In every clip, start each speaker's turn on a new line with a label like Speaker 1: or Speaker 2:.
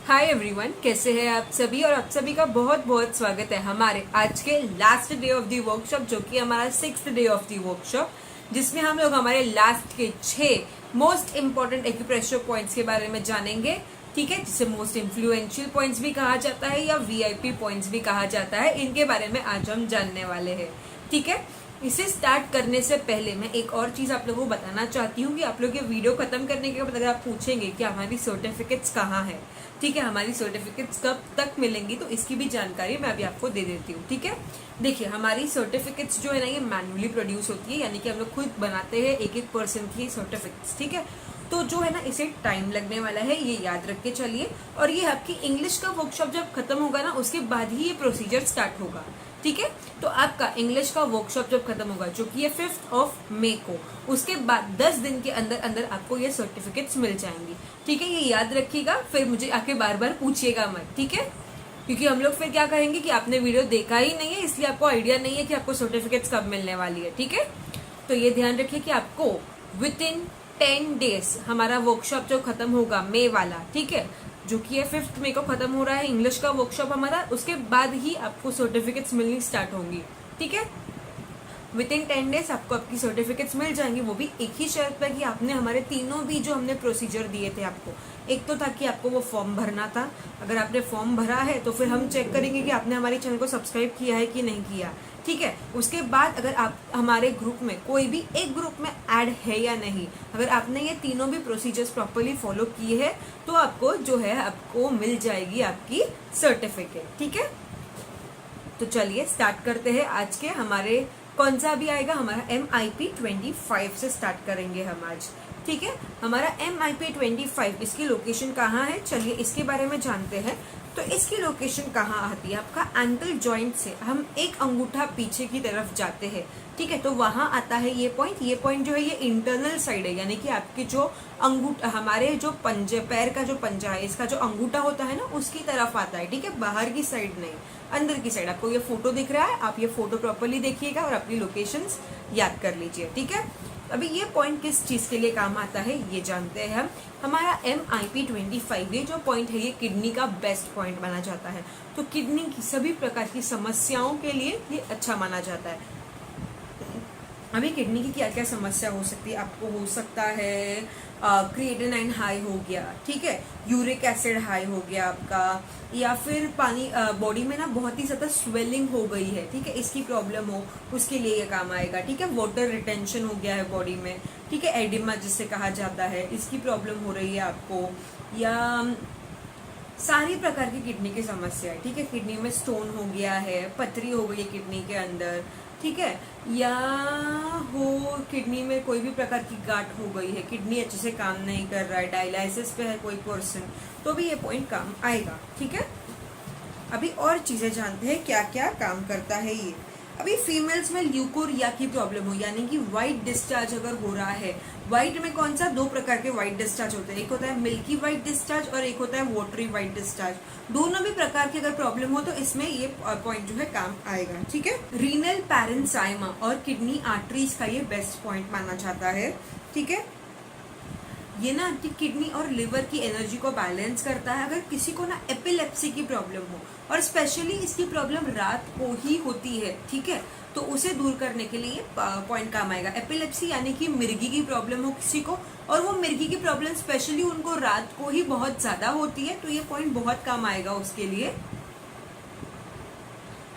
Speaker 1: Hi everyone, कैसे हैं आप सभी। और आप सभी का बहुत बहुत स्वागत है हमारे आज के last day of the workshop, जो कि हमारा 6th day of the workshop, जिसमें हम लोग हमारे लास्ट के 6 मोस्ट इंपॉर्टेंट एक्यूप्रेशर पॉइंट्स के बारे में जानेंगे। ठीक है, जिसे मोस्ट इन्फ्लुएंशियल पॉइंट्स भी कहा जाता है या वीआईपी पॉइंट्स भी कहा जाता है। इनके बारे में आज हम जानने वाले हैं। ठीक है, इसे स्टार्ट करने से पहले मैं एक और चीज आप लोगों को बताना चाहती हूँ कि आप लोग ये वीडियो खत्म करने के बाद अगर आप पूछेंगे कि हमारी सर्टिफिकेट्स कहाँ है, ठीक है, हमारी सर्टिफिकेट्स कब तक मिलेंगी, तो इसकी भी जानकारी मैं अभी आपको दे देती हूँ। ठीक है, देखिए हमारी सर्टिफिकेट्स जो है ना, ये मैनुअली प्रोड्यूस होती है, यानी कि हम लोग खुद बनाते हैं एक एक पर्सन की सर्टिफिकेट्स। ठीक है, तो जो है ना, इसे टाइम लगने वाला है, ये याद रख के चलिए। और ये आपकी इंग्लिश का वर्कशॉप जब खत्म होगा ना, उसके बाद ही ये प्रोसीजर स्टार्ट होगा। ठीक है, तो आपका इंग्लिश का वर्कशॉप जब खत्म होगा, जो कि ये 5 मई को, उसके बाद 10 दिन के अंदर अंदर आपको ये सर्टिफिकेट्स मिल जाएंगी। ठीक है, ये याद रखिएगा, फिर मुझे आके बार बार पूछिएगा मत। ठीक है, क्योंकि हम लोग फिर क्या कहेंगे कि आपने वीडियो देखा ही नहीं है, इसलिए आपको आइडिया नहीं है कि आपको सर्टिफिकेट्स कब मिलने वाली है। ठीक है, तो ये ध्यान रखिए कि आपको विद इन 10 डेज हमारा वर्कशॉप जो खत्म होगा मई वाला, ठीक है, जो कि है 5 मई को खत्म हो रहा है इंग्लिश का वर्कशॉप हमारा, उसके बाद ही आपको सर्टिफिकेट्स मिलनी स्टार्ट होंगी। ठीक है, विद इन 10 डेज आपको आपकी सर्टिफिकेट्स मिल जाएंगी, वो भी एक ही शर्त पे कि आपने हमारे तीनों भी जो हमने प्रोसीजर दिए थे आपको, एक तो था कि आपको वो फॉर्म भरना था। अगर आपने फॉर्म भरा है तो फिर हम चेक करेंगे कि आपने हमारे चैनल को सब्सक्राइब किया है कि नहीं किया। ठीक है, उसके बाद अगर आप हमारे ग्रुप में कोई भी एक ग्रुप में ऐड है या नहीं, अगर आपने ये तीनों भी प्रोसीजर्स प्रॉपरली फॉलो किए हैं, तो आपको जो है आपको मिल जाएगी आपकी सर्टिफिकेट। ठीक है, तो चलिए स्टार्ट करते हैं आज के हमारे कौन सा भी आएगा, हमारा MIP 25 से स्टार्ट करेंगे हम आज। ठीक है, हमारा MIP 25 इसकी लोकेशन कहाँ है, चलिए इसके बारे में जानते हैं। तो इसकी लोकेशन कहाँ आती है, आपका एंकल जॉइंट से हम एक अंगूठा पीछे की तरफ जाते हैं। ठीक है, तो वहां आता है ये पॉइंट। ये पॉइंट जो है ये इंटरनल साइड है, यानी कि आपकी जो अंगूठा, हमारे जो पंजे, पैर का जो पंजा है, इसका जो अंगूठा होता है ना, उसकी तरफ आता है। ठीक है, बाहर की साइड नहीं, अंदर की साइड। आपको ये फोटो दिख रहा है, आप ये फोटो प्रॉपरली देखिएगा और अपनी लोकेशंस याद कर लीजिए। ठीक है, अभी ये पॉइंट किस चीज के लिए काम आता है ये जानते हैं हम। हमारा MIP 25 ये जो पॉइंट है, ये किडनी का बेस्ट पॉइंट माना जाता है। तो किडनी की सभी प्रकार की समस्याओं के लिए ये अच्छा माना जाता है। अभी किडनी की क्या क्या समस्या हो सकती है, आपको हो सकता है क्रिएटिनिन हाई हो गया, ठीक है, यूरिक एसिड हाई हो गया आपका, या फिर पानी बॉडी में ना बहुत ही ज्यादा स्वेलिंग हो गई है, ठीक है, इसकी प्रॉब्लम हो, उसके लिए ये काम आएगा। ठीक है, वाटर रिटेंशन हो गया है बॉडी में, ठीक है, एडिमा जिससे कहा जाता है, इसकी प्रॉब्लम हो रही है आपको, या सारी प्रकार की किडनी की समस्या है। ठीक है, किडनी में स्टोन हो गया है, पथरी हो गई है किडनी के अंदर, ठीक है, या हो किडनी में कोई भी प्रकार की गांठ हो गई है, किडनी अच्छे से काम नहीं कर रहा है, डायलिसिस पे है कोई पर्सन, तो भी ये पॉइंट काम आएगा। ठीक है, अभी और चीजें जानते हैं क्या क्या काम करता है ये। अभी फीमेल्स में ल्यूकोरिया की प्रॉब्लम हो, यानी कि व्हाइट डिस्चार्ज अगर हो रहा है, व्हाइट में कौन सा, 2 प्रकार के व्हाइट डिस्चार्ज होते हैं, एक होता है मिल्की व्हाइट डिस्चार्ज और एक होता है वाटरी व्हाइट डिस्चार्ज। दोनों भी प्रकार की अगर प्रॉब्लम हो तो इसमें ये पॉइंट जो है काम आएगा। ठीक है, रीनल पैरेंसाइमा और किडनी आर्टरीज का ये बेस्ट पॉइंट माना जाता है। ठीक है, ये ना आपकी किडनी और लिवर की एनर्जी को बैलेंस करता है। अगर किसी को ना एपिलेप्सी की प्रॉब्लम हो, और स्पेशली इसकी प्रॉब्लम रात को ही होती है, ठीक है, तो उसे दूर करने के लिए पॉइंट काम आएगा। एपिलेप्सी यानी कि मिर्गी की प्रॉब्लम हो किसी को, और वो मिर्गी की प्रॉब्लम स्पेशली उनको रात को ही बहुत ज्यादा होती है, तो ये पॉइंट बहुत काम आएगा उसके लिए।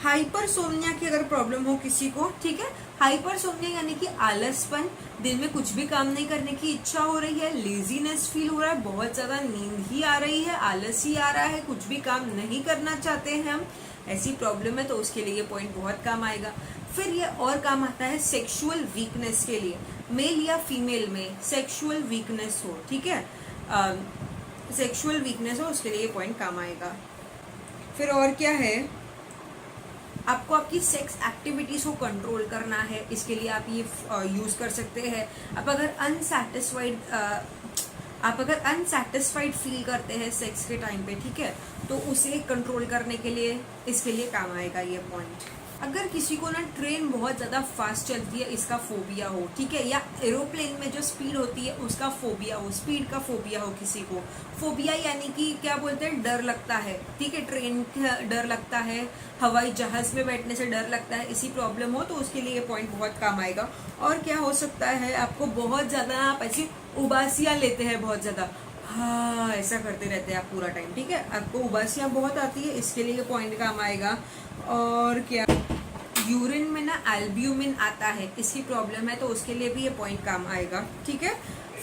Speaker 1: हाइपरसोमनिया की अगर प्रॉब्लम हो किसी को, ठीक है, हाइपरसोमनिया यानी कि आलसपन, दिन में कुछ भी काम नहीं करने की इच्छा हो रही है, लेजीनेस फील हो रहा है, बहुत ज्यादा नींद ही आ रही है, आलस ही आ रहा है, कुछ भी काम नहीं करना चाहते हैं हम, ऐसी प्रॉब्लम है, तो उसके लिए ये पॉइंट बहुत काम आएगा। फिर ये और काम आता है सेक्सुअल वीकनेस के लिए, मेल या फीमेल में सेक्सुअल वीकनेस हो, ठीक है, सेक्सुअल वीकनेस हो, उसके लिए ये पॉइंट काम आएगा। फिर और क्या है, आपको आपकी सेक्स एक्टिविटीज को कंट्रोल करना है, इसके लिए आप ये यूज कर सकते हैं। आप अगर अनसेटिस्फाइड फील करते हैं सेक्स के टाइम पे, ठीक है, तो उसे कंट्रोल करने के लिए इसके लिए काम आएगा ये पॉइंट। अगर किसी को ना ट्रेन बहुत ज़्यादा फास्ट चलती है इसका फोबिया हो, ठीक है, या एरोप्लेन में जो स्पीड होती है उसका फोबिया हो, स्पीड का फोबिया हो किसी को, फोबिया यानी कि क्या बोलते हैं, डर लगता है, ठीक है, ट्रेन का डर लगता है, हवाई जहाज में बैठने से डर लगता है, इसी प्रॉब्लम हो तो उसके लिए ये पॉइंट बहुत काम आएगा। और क्या हो सकता है, आपको बहुत ज़्यादा आप ऐसी उबासियाँ लेते हैं, बहुत ज़्यादा हाँ ऐसा करते रहते हैं आप पूरा टाइम, ठीक है, आपको उबासियाँ बहुत आती है, इसके लिए ये पॉइंट काम आएगा। और क्या, यूरिन में ना एल्ब्यूमिन आता है, इसकी प्रॉब्लम है तो उसके लिए भी ये पॉइंट काम आएगा, ठीक है।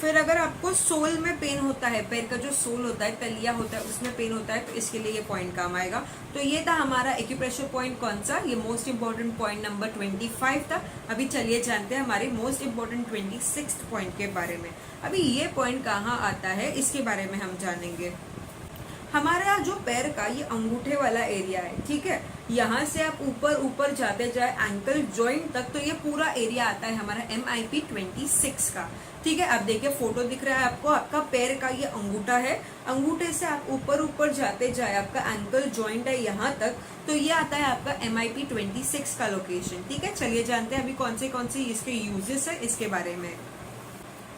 Speaker 1: फिर अगर आपको सोल में पेन होता है, पैर का जो सोल होता है, तलिया होता है, उसमें पेन होता है तो इसके लिए ये पॉइंट काम आएगा। तो ये था हमारा एक्यूप्रेशर पॉइंट, कौन सा, ये मोस्ट इंपॉर्टेंट पॉइंट नंबर 25 था। अभी चलिए जानते हैं हमारे मोस्ट इंपॉर्टेंट 26 पॉइंट के बारे में। अभी ये पॉइंट कहाँ आता है इसके बारे में हम जानेंगे। हमारा जो पैर का ये अंगूठे वाला एरिया है, ठीक है, यहाँ से आप ऊपर ऊपर जाते जाए एंकल जॉइंट तक, तो ये पूरा एरिया आता है हमारा MIP 26 का, ठीक है। आप देखिए फोटो दिख रहा है आपको, आपका पैर का ये अंगूठा है, अंगूठे से आप ऊपर ऊपर जाते जाए आपका एंकल जॉइंट है यहाँ तक, तो ये आता है आपका MIP 26 का लोकेशन, ठीक है। चलिए जानते हैं अभी कौन से इसके यूजेस है इसके बारे में।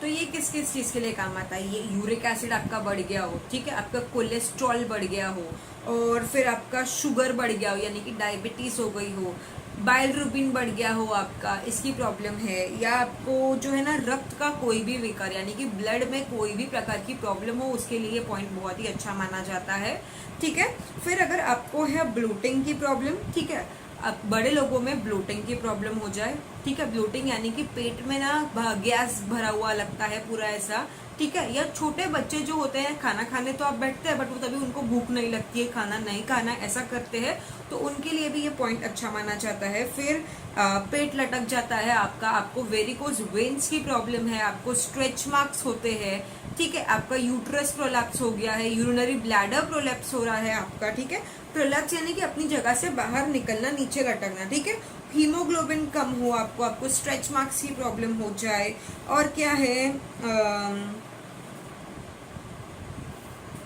Speaker 1: तो ये किस किस चीज़ के लिए काम आता है, ये यूरिक एसिड आपका बढ़ गया हो, ठीक है, आपका कोलेस्ट्रॉल बढ़ गया हो, और फिर आपका शुगर बढ़ गया हो यानी कि डायबिटीज हो गई हो, बाइलरुबिन बढ़ गया हो आपका, इसकी प्रॉब्लम है, या आपको जो है ना रक्त का कोई भी विकार यानी कि ब्लड में कोई भी प्रकार की प्रॉब्लम हो, उसके लिए पॉइंट बहुत ही अच्छा माना जाता है, ठीक है। फिर अगर आपको है ब्लोटिंग की प्रॉब्लम, ठीक है, अब बड़े लोगों में ब्लोटिंग की प्रॉब्लम हो जाए, ठीक है, ब्लोटिंग यानी कि पेट में ना गैस भरा हुआ लगता है पूरा ऐसा, ठीक है, या छोटे बच्चे जो होते हैं खाना खाने तो आप बैठते हैं बट वो तभी उनको भूख नहीं लगती है, खाना नहीं खाना ऐसा करते हैं, तो उनके लिए भी ये पॉइंट अच्छा माना जाता है। फिर पेट लटक जाता है आपका, आपको वेरिकोज वेन्स की प्रॉब्लम है, आपको स्ट्रेच मार्क्स होते हैं, ठीक है, आपका यूट्रस प्रोलैप्स हो गया है, यूरिनरी ब्लैडर प्रोलैप्स हो रहा है आपका, ठीक है, प्रोलैप्स यानी कि अपनी जगह से बाहर निकलना, नीचे लटकना, ठीक है, हीमोग्लोबिन कम हो आपको स्ट्रेच मार्क्स की प्रॉब्लम हो जाए, और क्या है,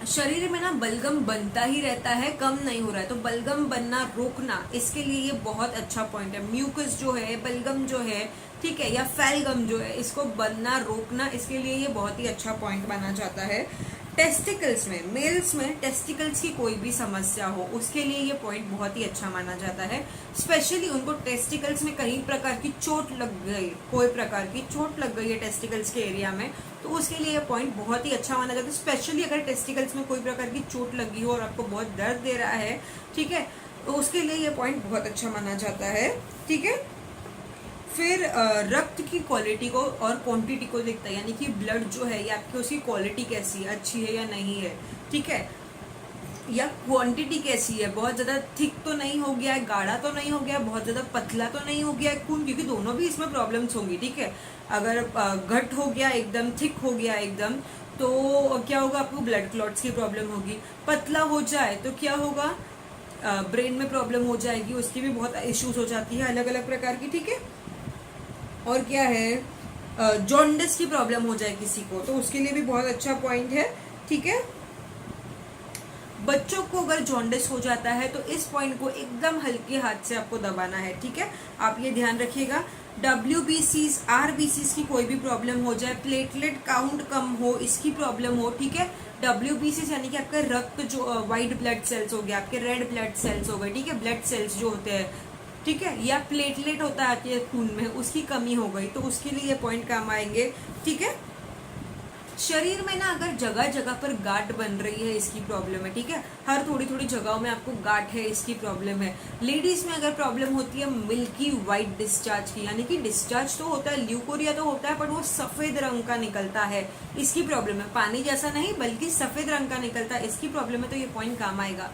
Speaker 1: शरीर में ना बलगम बनता ही रहता है, कम नहीं हो रहा है, तो बलगम बनना रोकना, इसके लिए ये बहुत अच्छा पॉइंट है। म्यूकस जो है, बलगम जो है, ठीक है, या फैलगम जो है, इसको बनना रोकना, इसके लिए ये बहुत ही अच्छा पॉइंट माना जाता है। टेस्टिकल्स में, मेल्स में टेस्टिकल्स की कोई भी समस्या हो उसके लिए ये पॉइंट बहुत ही अच्छा माना जाता है। स्पेशली उनको टेस्टिकल्स में कई प्रकार की चोट लग गई, कोई प्रकार की चोट लग गई है टेस्टिकल्स के एरिया में, तो उसके लिए ये पॉइंट बहुत ही अच्छा माना जाता है। स्पेशली अगर टेस्टिकल्स में कोई प्रकार की चोट लगी हो और आपको बहुत दर्द दे रहा है, ठीक है, तो उसके लिए ये पॉइंट बहुत अच्छा माना जाता है, ठीक है। फिर रक्त की क्वालिटी को और क्वांटिटी को देखता है, यानी कि ब्लड जो है ये आपकी उसकी क्वालिटी कैसी है, अच्छी है या नहीं है, ठीक है, या क्वांटिटी कैसी है, बहुत ज़्यादा थिक तो नहीं हो गया है, गाढ़ा तो नहीं हो गया, बहुत ज़्यादा पतला तो नहीं हो गया है खून, क्योंकि दोनों भी इसमें प्रॉब्लम्स होंगी, ठीक है। अगर घट हो गया एकदम, थिक हो गया एकदम, तो क्या होगा, आपको ब्लड क्लॉट्स की प्रॉब्लम होगी। पतला हो जाए तो क्या होगा, ब्रेन में प्रॉब्लम हो जाएगी, उसकी भी बहुत इश्यूज हो जाती है अलग अलग प्रकार की, ठीक है। और क्या है, जॉन्डिस की प्रॉब्लम हो जाए किसी को तो उसके लिए भी बहुत अच्छा पॉइंट है, ठीक है। बच्चों को अगर जॉन्डिस हो जाता है तो इस पॉइंट को एकदम हल्के हाथ से आपको दबाना है, ठीक है, आप ये ध्यान रखिएगा। WBCs, RBCs की कोई भी प्रॉब्लम हो जाए, प्लेटलेट काउंट कम हो, इसकी प्रॉब्लम हो, ठीक है, WBCs यानी कि आपका रक्त जो व्हाइट ब्लड सेल्स हो गया, आपके रेड ब्लड सेल्स हो गए, ठीक है, ब्लड सेल्स जो होते हैं, ठीक है, या प्लेटलेट होता है खून में, उसकी कमी हो गई तो उसके लिए ये पॉइंट काम आएंगे, ठीक है। शरीर में ना अगर जगह जगह पर गांठ बन रही है, इसकी प्रॉब्लम है, ठीक है, हर थोड़ी थोड़ी जगहों में आपको गांठ है, इसकी प्रॉब्लम है। लेडीज में अगर प्रॉब्लम होती है मिल्की व्हाइट डिस्चार्ज की, यानी कि डिस्चार्ज तो होता है, ल्यूकोरिया तो होता है, पर वो सफेद रंग का निकलता है, इसकी प्रॉब्लम है, पानी जैसा नहीं बल्कि सफेद रंग का निकलता है, इसकी प्रॉब्लम है, तो ये पॉइंट काम आएगा।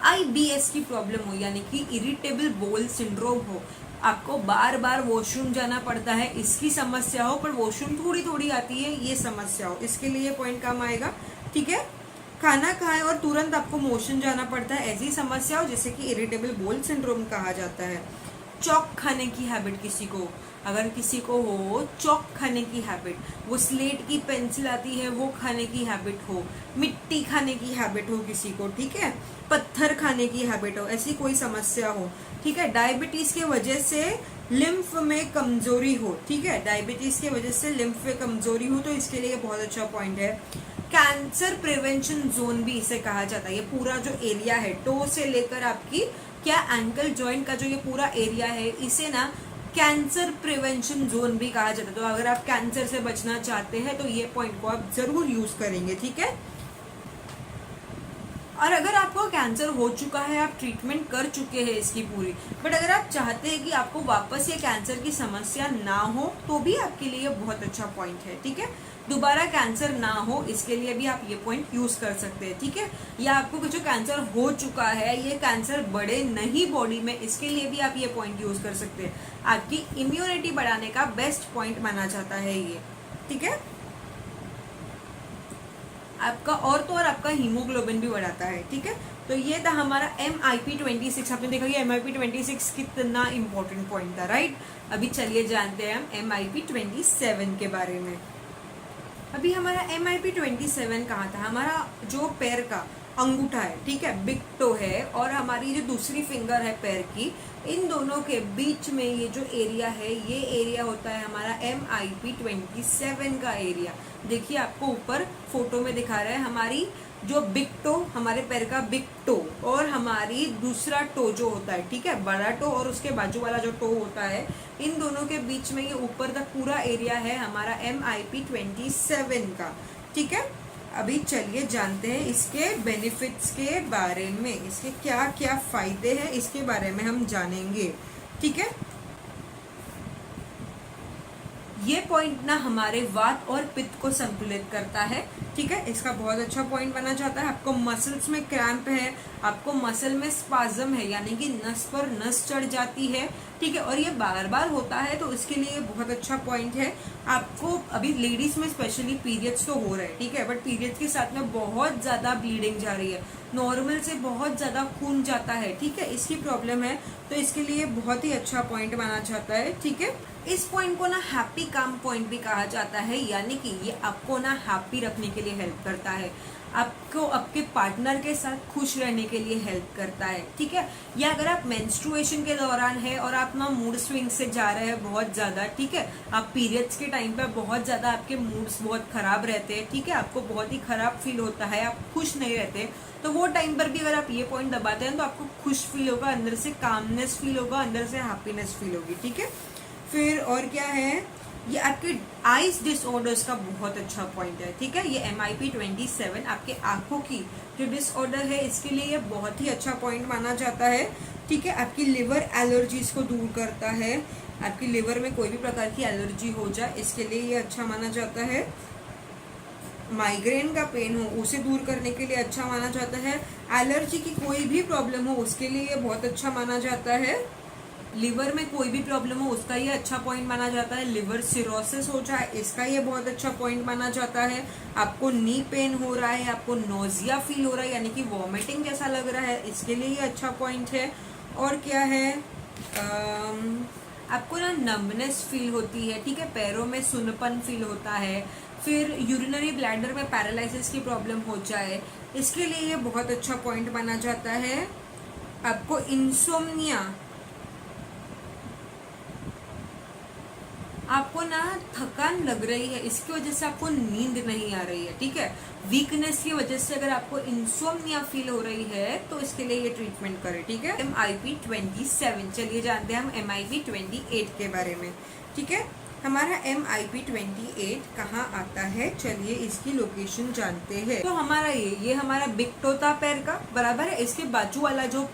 Speaker 1: IBS की प्रॉब्लम हो, यानी कि इरिटेबल बोल सिंड्रोम हो, आपको बार बार वॉशरूम जाना पड़ता है, इसकी समस्या हो, पर वॉशरूम थोड़ी थोड़ी आती है, ये समस्या हो, इसके लिए पॉइंट काम आएगा, ठीक है। खाना खाएं और तुरंत आपको मोशन जाना पड़ता है, ऐसी समस्या हो जिसे कि इरिटेबल बोल सिंड्रोम कहा जाता है। चॉक खाने की हैबिट किसी को, अगर किसी को हो चॉक खाने की हैबिट, वो स्लेट की पेंसिल आती है वो खाने की हैबिट हो, मिट्टी खाने की हैबिट हो किसी को, ठीक है, पत्थर खाने की हैबिट हो, ऐसी कोई समस्या हो, ठीक है, डायबिटीज की वजह से लिम्फ में कमजोरी हो, ठीक है, डायबिटीज की वजह से लिम्फ में कमजोरी हो, तो इसके लिए बहुत अच्छा पॉइंट है। कैंसर प्रिवेंशन जोन भी इसे कहा जाता है। ये पूरा जो एरिया है टो से लेकर आपकी क्या एंकल जॉइंट का जो ये पूरा एरिया है, इसे ना कैंसर प्रिवेंशन जोन भी कहा जाता है। तो अगर आप कैंसर से बचना चाहते हैं तो ये पॉइंट को आप जरूर यूज करेंगे, ठीक है। और अगर आपको कैंसर हो चुका है, आप ट्रीटमेंट कर चुके हैं इसकी पूरी, बट अगर आप चाहते हैं कि आपको वापस ये कैंसर की समस्या ना हो, तो भी आपके लिए बहुत अच्छा पॉइंट है, ठीक है। दोबारा कैंसर ना हो इसके लिए भी आप ये पॉइंट यूज कर सकते हैं, ठीक है। या आपको जो कैंसर हो चुका है, ये कैंसर बढ़े नहीं बॉडी में, इसके लिए भी आप ये पॉइंट यूज कर सकते हैं। आपकी इम्यूनिटी बढ़ाने का बेस्ट पॉइंट माना जाता है ये, ठीक है। आपका और तो और आपका हीमोग्लोबिन भी बढ़ाता है, ठीक है। तो ये था हमारा MIP26। आपने देखा कि MIP26 कितना इंपॉर्टेंट पॉइंट था, राइट। अभी चलिए जानते हैं हम MIP27 के बारे में। अभी हमारा MIP27 कहाँ था, हमारा जो पैर का अंगूठा है, ठीक है, बिग टो है, और हमारी जो दूसरी फिंगर है पैर की, इन दोनों के बीच में ये जो एरिया है, ये एरिया होता है हमारा MIP27 का एरिया। देखिए आपको ऊपर फोटो में दिखा रहा है, हमारी जो बिग टो, हमारे पैर का बिग टो, और हमारी दूसरा टो जो होता है, ठीक है, बड़ा टो और उसके बाजू वाला जो टो होता है, इन दोनों के बीच में ये ऊपर तक पूरा एरिया है हमारा MIP27 का, ठीक है। अभी चलिए जानते हैं इसके बेनिफिट्स के बारे में, इसके क्या क्या फायदे हैं इसके बारे में हम जानेंगे, ठीक है। ये पॉइंट ना हमारे वात और पित्त को संतुलित करता है, ठीक है। इसका बहुत अच्छा पॉइंट बना जाता है। आपको मसल्स में क्रैम्प है, आपको मसल में स्पाज्म है, यानी कि नस पर नस चढ़ जाती है, ठीक है, और ये बार बार होता है, तो इसके लिए बहुत अच्छा पॉइंट है। आपको अभी लेडीज में स्पेशली पीरियड्स तो हो रहे हैं, ठीक है, बट पीरियड्स के साथ में बहुत ज्यादा ब्लीडिंग जा रही है, नॉर्मल से बहुत ज्यादा खून जाता है, ठीक है, इसकी प्रॉब्लम है, तो इसके लिए बहुत ही अच्छा पॉइंट माना जाता है, ठीक है। इस पॉइंट को ना हैप्पी काम पॉइंट भी कहा जाता है, यानी कि ये आपको ना हैप्पी रखने के लिए हेल्प करता है, आपको आपके पार्टनर के साथ खुश रहने के लिए हेल्प करता है, ठीक है। या अगर आप मेंस्ट्रुएशन के दौरान है और आप ना मूड स्विंग से जा रहे हैं बहुत ज्यादा, ठीक है, आप पीरियड्स के टाइम पे बहुत ज्यादा आपके मूड्स बहुत खराब रहते हैं, ठीक है, आपको बहुत ही खराब फील होता है, आप खुश नहीं रहते, तो वो टाइम पर भी अगर आप ये पॉइंट दबाते हैं तो आपको खुश फील होगा, अंदर से कामनेस फील होगा, अंदर से हैप्पीनेस फील होगी, ठीक है। फिर और क्या है, ये आपके आईज डिसऑर्डर्स का बहुत अच्छा पॉइंट है, ठीक है। ये MIP27 आपके आंखों की जो डिसऑर्डर है इसके लिए ये बहुत ही अच्छा पॉइंट माना जाता है, ठीक है। आपकी लिवर एलर्जीज को दूर करता है, आपकी लिवर में कोई भी प्रकार की एलर्जी हो जाए इसके लिए ये अच्छा माना जाता है। माइग्रेन का पेन हो उसे दूर करने के लिए अच्छा माना जाता है। एलर्जी की कोई भी प्रॉब्लम हो उसके लिए ये बहुत अच्छा माना जाता है। लिवर में कोई भी प्रॉब्लम हो उसका ये अच्छा पॉइंट माना जाता है। लिवर सिरोसिस हो जाए इसका ये बहुत अच्छा पॉइंट माना जाता है। आपको नी पेन हो रहा है, आपको नोजिया फील हो रहा है, यानी कि वॉमिटिंग जैसा लग रहा है, इसके लिए ये अच्छा पॉइंट है। और क्या है, आपको ना नम्बनेस फील होती है, ठीक है, पैरों में सुनपन फील होता है। फिर यूरिनरी ब्लैडर में पैरालिसिस की प्रॉब्लम हो जाए इसके लिए ये बहुत अच्छा पॉइंट माना जाता है। आपको इंसोम्निया, आपको ना थकान लग रही है, इसकी वजह से आपको नींद नहीं आ रही है, ठीक है, वीकनेस की वजह से अगर आपको इंसोम्निया फील हो रही है तो इसके लिए ये ट्रीटमेंट करें, ठीक है। MIP27, चलिए जानते हैं हम MIP28 के बारे में, ठीक है। हमारा MIP28 कहाँ आता है, चलिए इसकी लोकेशन जानते हैं। तो हमारा ये हमारा बिग टो था पैर का, बराबर है। इसके बाजू वाला जो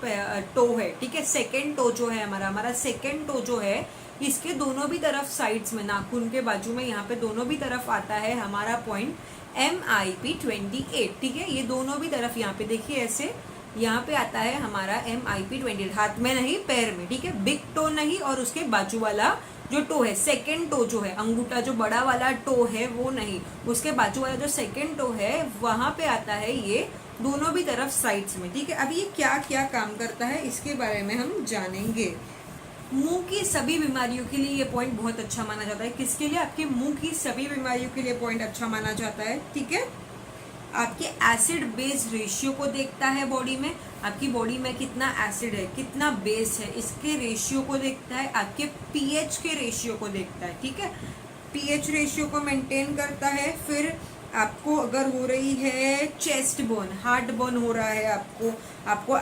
Speaker 1: टो है, ठीक है, सेकेंड टो जो है हमारा सेकेंड टो जो है, इसके दोनों भी तरफ साइड्स में, नाखून के बाजू में यहाँ पे दोनों भी तरफ आता है हमारा पॉइंट MIP28, ठीक है। ये दोनों भी तरफ यहाँ पे देखिए ऐसे यहाँ पे आता है हमारा MIP28, हाथ में नहीं पैर में, ठीक है, बिग टो नहीं और उसके बाजू वाला जो टो है, सेकेंड टो जो है, अंगूठा जो बड़ा वाला टो है वो नहीं, उसके बाजू वाला जो सेकेंड टो है वहां पे आता है ये दोनों भी तरफ साइड्स में, ठीक है। अब ये क्या क्या काम करता है इसके बारे में हम जानेंगे। मुंह की सभी बीमारियों के लिए ये पॉइंट बहुत अच्छा माना जाता है। किसके लिए? आपके मुंह की सभी बीमारियों के लिए पॉइंट अच्छा माना जाता है। ठीक है, आपके एसिड बेस रेशियो को देखता है बॉडी में, आपकी बॉडी में कितना एसिड है कितना बेस है इसके रेशियो को देखता है, आपके पीएच के रेशियो को देखता है। ठीक है, पीएच रेशियो को मेंटेन करता है। फिर आपको अगर हो रही है चेस्ट बोन, हार्ट बोन हो रहा है, आपको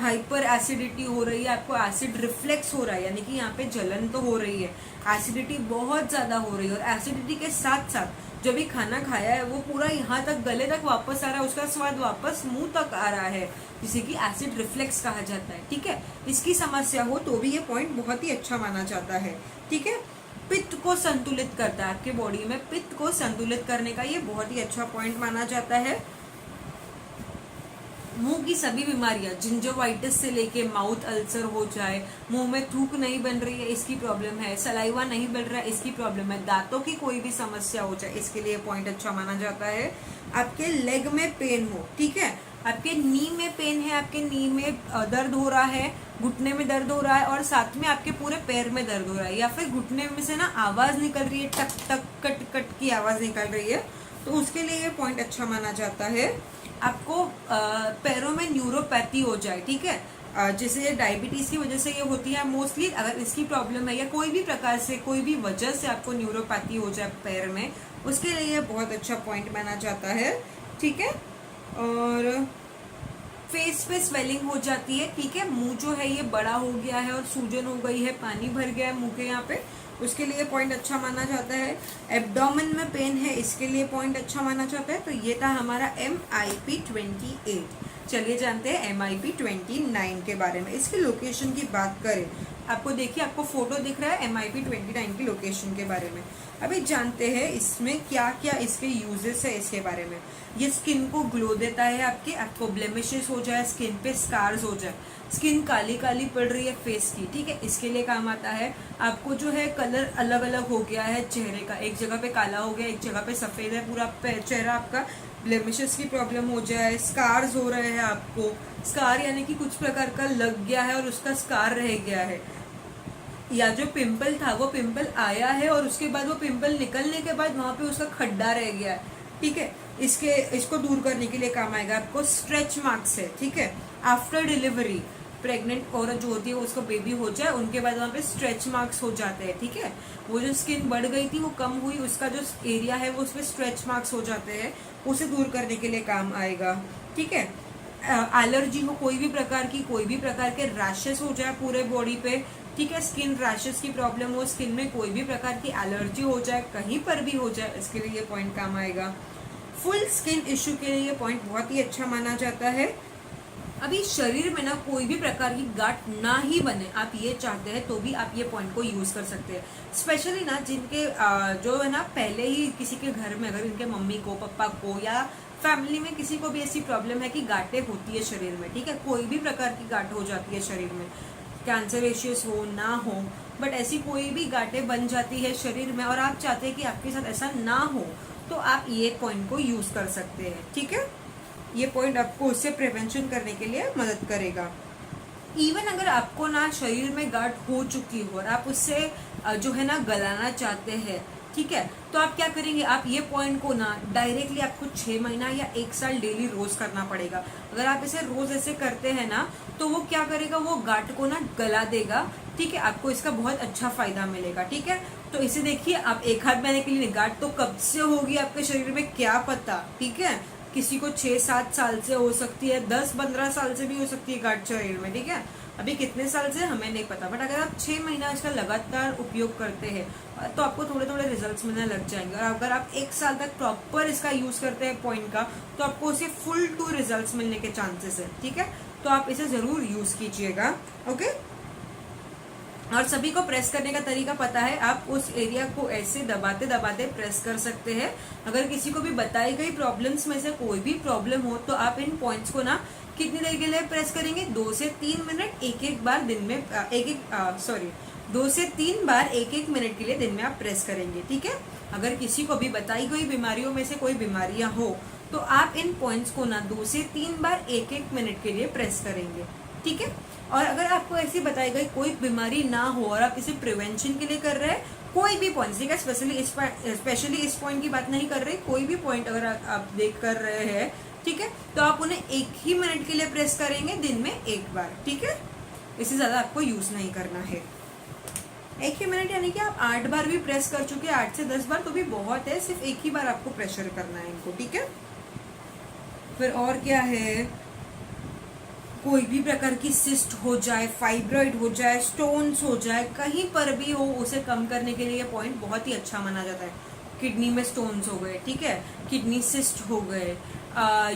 Speaker 1: हाइपर एसिडिटी हो रही है, आपको एसिड रिफ्लेक्स हो रहा है, यानी कि यहाँ पे जलन तो हो रही है, एसिडिटी बहुत ज्यादा हो रही है, और एसिडिटी के साथ साथ जो भी खाना खाया है वो पूरा यहाँ तक गले तक वापस आ रहा है, उसका स्वाद वापस मुंह तक आ रहा है, जिसे कि एसिड रिफ्लेक्स कहा जाता है। ठीक है, इसकी समस्या हो तो भी ये पॉइंट बहुत ही अच्छा माना जाता है। ठीक है, पित्त को संतुलित करता है, आपके बॉडी में पित्त को संतुलित करने का ये बहुत ही अच्छा पॉइंट माना जाता है। मुंह की सभी बीमारियां, जिंजोवाइटिस से लेके माउथ अल्सर हो जाए, मुंह में थूक नहीं बन रही है इसकी प्रॉब्लम है, सलाइवा नहीं बन रहा है इसकी प्रॉब्लम है, दांतों की कोई भी समस्या हो जाए इसके लिए पॉइंट अच्छा माना जाता है। आपके लेग में पेन हो, ठीक है, आपके नी में पेन है, आपके नी में दर्द हो रहा है, घुटने में दर्द हो रहा है, और साथ में आपके पूरे पैर में दर्द हो रहा है, या फिर घुटने में से ना आवाज निकल रही है, टक टक कट कट की आवाज निकल रही है, तो उसके लिए ये पॉइंट अच्छा माना जाता है। आपको पैरों में न्यूरोपैथी हो जाए, ठीक है, जैसे डायबिटीज की वजह से ये होती है मोस्टली, अगर इसकी प्रॉब्लम है या कोई भी प्रकार से कोई भी वजह से आपको न्यूरोपैथी हो जाए पैर में, उसके लिए ये बहुत अच्छा पॉइंट माना जाता है। ठीक है, और फेस पे स्वेलिंग हो जाती है, ठीक है, मुंह जो है ये बड़ा हो गया है और सूजन हो गई है, पानी भर गया है मुंह के यहाँ पे, उसके लिए पॉइंट अच्छा माना जाता है। एब्डोमेन में पेन है, इसके लिए पॉइंट अच्छा माना जाता है। तो ये था हमारा MIP-28। चलिए जानते हैं MIP-29 के बारे में। इसकी लोकेशन की बात करें, आपको देखिए, आपको फोटो दिख रहा है MIP-29 की लोकेशन के बारे में। अभी जानते हैं इसमें क्या क्या इसके यूजेस है इसके बारे में। ये स्किन को ग्लो देता है, आपको ब्लेमिशेस हो जाए, स्किन पे स्कार्स हो जाए, स्किन काली काली पड़ रही है फेस की, ठीक है, इसके लिए काम आता है। आपको जो है कलर अलग अलग हो गया है चेहरे का, एक जगह पे काला हो गया, एक जगह पे सफेद है पूरा चेहरा आपका, ब्लेमिशेस की प्रॉब्लम हो जाए, स्कार्स हो रहे हैं आपको, स्कार यानी कि कुछ प्रकार का लग गया है और उसका स्कार रह गया है, या जो पिंपल था वो पिंपल आया है और उसके बाद वो पिंपल निकलने के बाद वहां पे उसका खड्डा रह गया है, ठीक है, इसको दूर करने के लिए काम आएगा। आपको स्ट्रेच मार्क्स है, ठीक है, आफ्टर डिलीवरी प्रेग्नेंट औरत जो होती है उसको बेबी हो जाए उनके बाद वहाँ पे स्ट्रेच मार्क्स हो जाते हैं, ठीक है, वो जो स्किन बढ़ गई थी वो कम हुई, उसका जो एरिया है वो उस पर स्ट्रेच मार्क्स हो जाते हैं, उसे दूर करने के लिए काम आएगा। ठीक है, एलर्जी हो कोई भी प्रकार के रैशेस हो जाए पूरे बॉडी पे, ठीक है, स्किन रैशेस की प्रॉब्लम हो, स्किन में कोई भी प्रकार की एलर्जी हो जाए, कहीं पर भी हो जाए, इसके लिए ये पॉइंट काम आएगा। फुल स्किन इश्यू के लिए ये पॉइंट बहुत ही अच्छा माना जाता है। अभी शरीर में ना कोई भी प्रकार की गांठ ना ही बने, आप ये चाहते हैं तो भी आप ये पॉइंट को यूज कर सकते हैं। स्पेशली ना जिनके जो है ना पहले ही किसी के घर में अगर इनके मम्मी को, पापा को या फैमिली में किसी को भी ऐसी प्रॉब्लम है कि गांठें होती है शरीर में, ठीक है, कोई भी प्रकार की गांठ हो जाती है शरीर में, कैंसरेशियस हो ना हो, बट ऐसी कोई भी गांठें बन जाती है शरीर में और आप चाहते हैं कि आपके साथ ऐसा ना हो, तो आप ये पॉइंट को यूज कर सकते हैं। ठीक है, ये पॉइंट आपको उससे प्रिवेंशन करने के लिए मदद करेगा। इवन अगर आपको ना शरीर में गांठ हो चुकी हो और आप उससे जो है ना गलाना चाहते हैं, ठीक है, तो आप क्या करेंगे, आप ये पॉइंट को ना डायरेक्टली आपको 6 महीना या 1 साल डेली रोज करना पड़ेगा। अगर आप इसे रोज ऐसे करते हैं ना तो वो क्या करेगा, वो गांठ को ना गला देगा, ठीक है, आपको इसका बहुत अच्छा फायदा मिलेगा। ठीक है, तो इसे देखिए, आप 1 महीने के लिए गांठ तो कब से होगी आपके शरीर में क्या पता, ठीक है, किसी को 6-7 साल से हो सकती है, 10-15 साल से भी हो सकती है गांठ शरीर में, ठीक है, अभी कितने साल से हमें नहीं पता, बट अगर आप 6 महीना इसका लगातार उपयोग करते हैं तो आपको थोड़े थोड़े रिजल्ट्स मिलने लग जाएंगे। और अगर आप 1 साल तक प्रॉपर इसका यूज करते हैं पॉइंट का, तो आपको उसे फुल टू रिजल्ट्स मिलने के चांसेस है। ठीक है, तो आप इसे जरूर यूज कीजिएगा। ओके, और सभी को प्रेस करने का तरीका पता है, आप उस एरिया को ऐसे दबाते दबाते प्रेस कर सकते हैं। अगर किसी को भी बताई गई प्रॉब्लम्स में से कोई भी प्रॉब्लम हो तो आप इन पॉइंट्स को ना कितनी देर के लिए प्रेस करेंगे, 2 से 3 मिनट एक बार दिन में, 2 से 3 बार 1 मिनट के लिए दिन में आप प्रेस करेंगे। ठीक है, अगर किसी को भी बताई गई बीमारियों में से कोई बीमारियां हो तो आप इन पॉइंट्स को ना 2 से 3 बार 1 मिनट के लिए प्रेस करेंगे। ठीक है। और अगर आपको ऐसी बताई गई कोई बीमारी ना हो और आप इसे प्रिवेंशन के लिए कर रहे हैं, कोई भी पॉइंट, ठीक है, स्पेशली इस पॉइंट की बात नहीं कर रही, कोई भी पॉइंट अगर आप देख कर रहे हैं, ठीक है, तो आप उन्हें 1 ही मिनट के लिए प्रेस करेंगे, दिन में 1 बार, ठीक है। इससे ज्यादा आपको यूज नहीं करना है। 1 ही मिनट यानी कि आप 8 बार भी प्रेस कर चुके हैं, 8 से 10 बार तो भी बहुत है, सिर्फ 1 ही बार आपको प्रेशर करना है इनको, ठीक है। फिर और क्या है, कोई भी प्रकार की सिस्ट हो जाए, फाइब्रॉइड हो जाए, स्टोन्स हो जाए, कहीं पर भी हो, उसे कम करने के लिए ये पॉइंट बहुत ही अच्छा माना जाता है। किडनी में स्टोन्स हो गए, ठीक है, किडनी सिस्ट हो गए,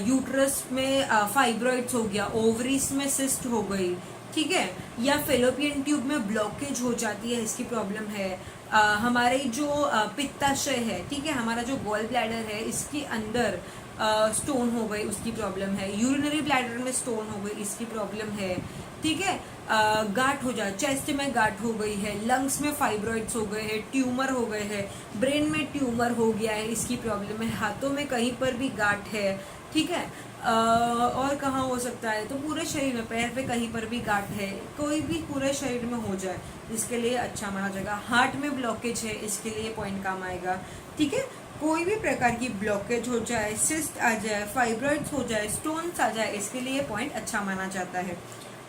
Speaker 1: यूट्रस में फाइब्रॉइड्स हो गया, ओवरीज में सिस्ट हो गई, ठीक है, या फेलोपियन ट्यूब में ब्लॉकेज हो जाती है, इसकी प्रॉब्लम है। हमारे जो पित्ताशय है, ठीक है, हमारा जो गॉल ब्लैडर है, इसके अंदर स्टोन हो गई, उसकी प्रॉब्लम है। यूरिनरी ब्लैडर में स्टोन हो गई, इसकी प्रॉब्लम है, ठीक है। गांठ हो जाए, चेस्ट में गांठ हो गई है, लंग्स में फाइब्रॉइड्स हो गए हैं, ट्यूमर हो गए हैं, ब्रेन में ट्यूमर हो गया है, इसकी प्रॉब्लम है। हाथों में कहीं पर भी गांठ है, ठीक है। और कहाँ हो सकता है, तो पूरे शरीर में, पैर पे कहीं पर भी गांठ है, कोई भी पूरे शरीर में हो जाए, इसके लिए अच्छा माना जाएगा। हार्ट में ब्लॉकेज है, इसके लिए पॉइंट काम आएगा, ठीक है। कोई भी प्रकार की ब्लॉकेज हो जाए, सिस्ट आ जाए, फाइब्रॉइड्स हो जाए, स्टोन्स आ जाए, इसके लिए पॉइंट अच्छा माना जाता है।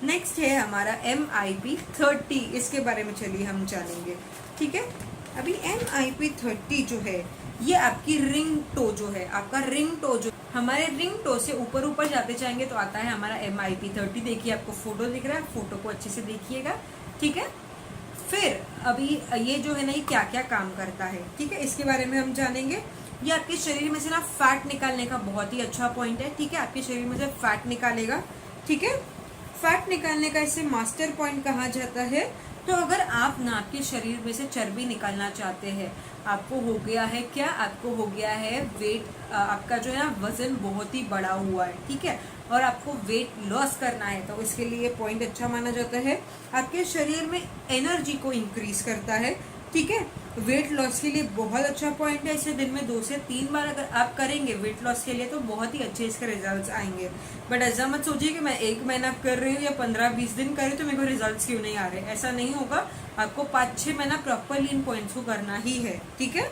Speaker 1: नेक्स्ट है हमारा MIP30, इसके बारे में चलिए हम जानेंगे, ठीक है। अभी MIP30 जो है, ये आपकी रिंग टो जो है, आपका रिंग टो जो, हमारे रिंग टो से ऊपर ऊपर जाते जाएंगे तो आता है हमारा MIP30। देखिए आपको फोटो दिख रहा है, फोटो को अच्छे से देखिएगा, ठीक है। फिर अभी ये जो है ना, ये क्या क्या काम करता है, ठीक है, इसके बारे में हम जानेंगे। ये आपके शरीर में से ना फैट निकालने का बहुत ही अच्छा पॉइंट है, ठीक है, आपके शरीर में से फैट निकालेगा, ठीक है। फैट निकालने का इसे मास्टर पॉइंट कहा जाता है। तो अगर आप ना आपके शरीर में से चर्बी निकालना चाहते हैं, आपको हो गया है क्या, आपको हो गया है वेट, आपका जो है ना वजन बहुत ही बढ़ा हुआ है, ठीक है, और आपको वेट लॉस करना है, तो इसके लिए पॉइंट अच्छा माना जाता है। आपके शरीर में एनर्जी को इंक्रीज करता है, ठीक है। वेट लॉस के लिए बहुत अच्छा पॉइंट है। इसे दिन में 2 से 3 बार अगर आप करेंगे वेट लॉस के लिए, तो बहुत ही अच्छे इसके रिजल्ट्स आएंगे। बट ऐसा मत सोचिए कि मैं 1 महीना कर रही हूँ या 15-20 दिन कर रही हूँ तो मेरे को रिजल्ट्स क्यों नहीं आ रहे, ऐसा नहीं होगा। आपको 5-6 महीना प्रॉपरली इन पॉइंट्स को करना ही है, ठीक है।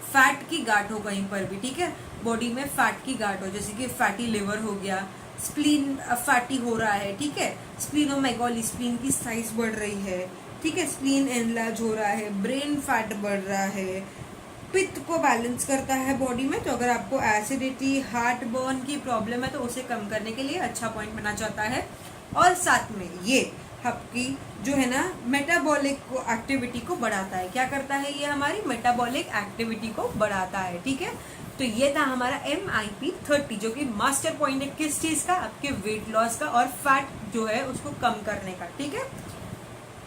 Speaker 1: फैट की गांठ हो कहीं पर भी, ठीक है, बॉडी में फैट की गांठ हो, जैसे कि फैटी लिवर हो गया, स्प्लीन फैटी हो रहा है, ठीक है, स्प्लीनोमेगाली, स्प्लीन की साइज बढ़ रही है, ठीक है, स्प्लीन एनलार्ज हो रहा है, ब्रेन फैट बढ़ रहा है, पित्त को बैलेंस करता है बॉडी में। तो अगर आपको एसिडिटी, हार्ट बर्न की प्रॉब्लम है तो उसे कम करने के लिए अच्छा पॉइंट माना जाता है। और साथ में ये आपकी जो है ना मेटाबॉलिक एक्टिविटी को बढ़ाता है। क्या करता है ये, हमारी मेटाबॉलिक एक्टिविटी को बढ़ाता है, ठीक है। तो ये था हमारा MIP30, जो कि मास्टर पॉइंट है किस चीज का, आपके वेट लॉस का और फैट जो है उसको कम करने का, ठीक है।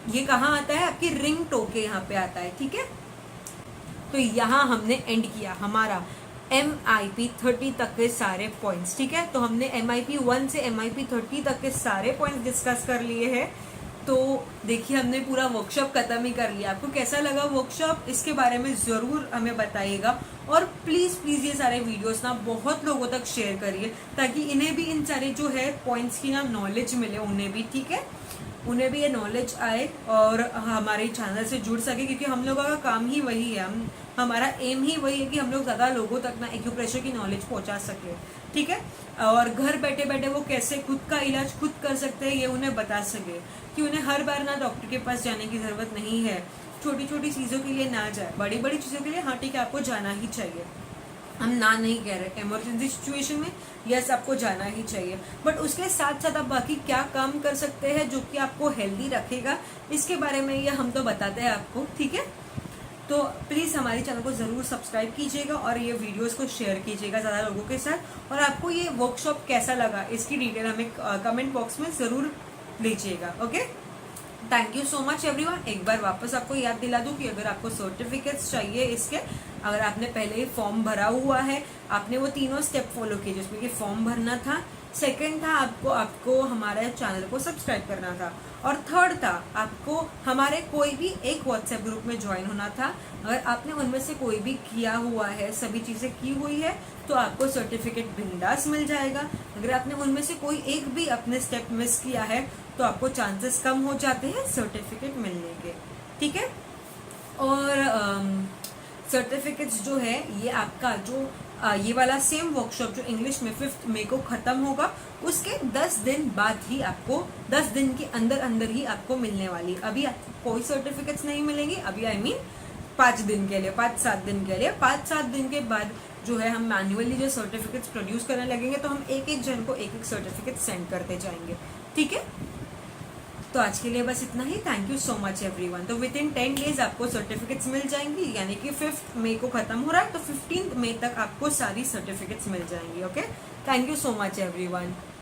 Speaker 1: ये कहाँ आता है, आपकी रिंग टो के यहाँ पे आता है, ठीक है। तो यहाँ हमने एंड किया हमारा MIP30 तक के सारे पॉइंट्स, ठीक है। तो हमने MIP1 से MIP30 तक के सारे पॉइंट्स डिस्कस कर लिए हैं। तो देखिए हमने पूरा वर्कशॉप खत्म ही कर लिया। आपको कैसा लगा वर्कशॉप, इसके बारे में जरूर हमें बताइएगा। और प्लीज प्लीज ये सारे वीडियोस ना बहुत लोगों तक शेयर करिए, ताकि इन्हें भी इन सारे जो है पॉइंट्स की ना नॉलेज मिले, उन्हें भी, ठीक है, उन्हें भी ये नॉलेज आए और हमारे चैनल से जुड़ सके, क्योंकि हम लोगों का काम ही वही है, हमारा एम ही वही है कि हम लोग ज़्यादा लोगों तक ना एक्यूप्रेशर की नॉलेज पहुंचा सके, ठीक है। और घर बैठे बैठे वो कैसे खुद का इलाज खुद कर सकते हैं ये उन्हें बता सके, कि उन्हें हर बार ना डॉक्टर के पास जाने की ज़रूरत नहीं है। छोटी छोटी चीज़ों के लिए ना जाए, बड़ी बड़ी चीज़ों के लिए हाँ ठीक है आपको जाना ही चाहिए, हम ना नहीं कह रहे। इमरजेंसी सिचुएशन में यस आपको जाना ही चाहिए, बट उसके साथ साथ आप बाकी क्या काम कर सकते हैं जो कि आपको हेल्दी रखेगा, इसके बारे में ये हम तो बताते हैं आपको, ठीक है। तो प्लीज़ हमारे चैनल को ज़रूर सब्सक्राइब कीजिएगा और ये वीडियोस को शेयर कीजिएगा ज़्यादा लोगों के साथ। और आपको ये वर्कशॉप कैसा लगा इसकी डिटेल हमें कमेंट बॉक्स में ज़रूर लीजिएगा, okay. Thank you so much everyone. एक बार वापस आपको याद दिला दूं कि अगर आपको सर्टिफिकेट्स चाहिए इसके, अगर आपने पहले ही फॉर्म भरा हुआ है, आपने वो तीनों स्टेप फॉलो किए जिसमें कि फॉर्म भरना था, सेकंड था आपको हमारे चैनल को सब्सक्राइब करना था, और थर्ड था आपको हमारे कोई भी एक व्हाट्सएप ग्रुप में ज्वाइन होना था। अगर आपने उनमें से कोई भी किया हुआ है, सभी चीज़ें की हुई है, तो आपको सर्टिफिकेट बिंदास मिल जाएगा। अगर आपने उनमें से कोई एक भी अपने स्टेप मिस किया है तो आपको चांसेस कम हो जाते हैं सर्टिफिकेट मिलने के, ठीक है। और सर्टिफिकेट्स जो है ये आपका जो ये वाला सेम वर्कशॉप जो इंग्लिश में 5 मई को खत्म होगा, उसके 10 दिन बाद ही आपको, 10 दिन के अंदर अंदर ही आपको मिलने वाली। अभी आपको कोई सर्टिफिकेट्स नहीं मिलेंगे, अभी आई मीन 5 दिन के लिए, 5-7 दिन के लिए। 5-7 दिन के बाद जो है हम मैन्युअली जो सर्टिफिकेट्स प्रोड्यूस करने लगेंगे, तो हम एक एक जन को एक एक सर्टिफिकेट सेंड करते जाएंगे, ठीक है। तो आज के लिए बस इतना ही। Thank you so much everyone. तो विद इन 10 डेज आपको सर्टिफिकेट्स मिल जाएंगी, यानी कि 5 मई को खत्म हो रहा है, तो 15 मई तक आपको सारी सर्टिफिकेट्स मिल जाएंगी। Okay, thank you so much everyone.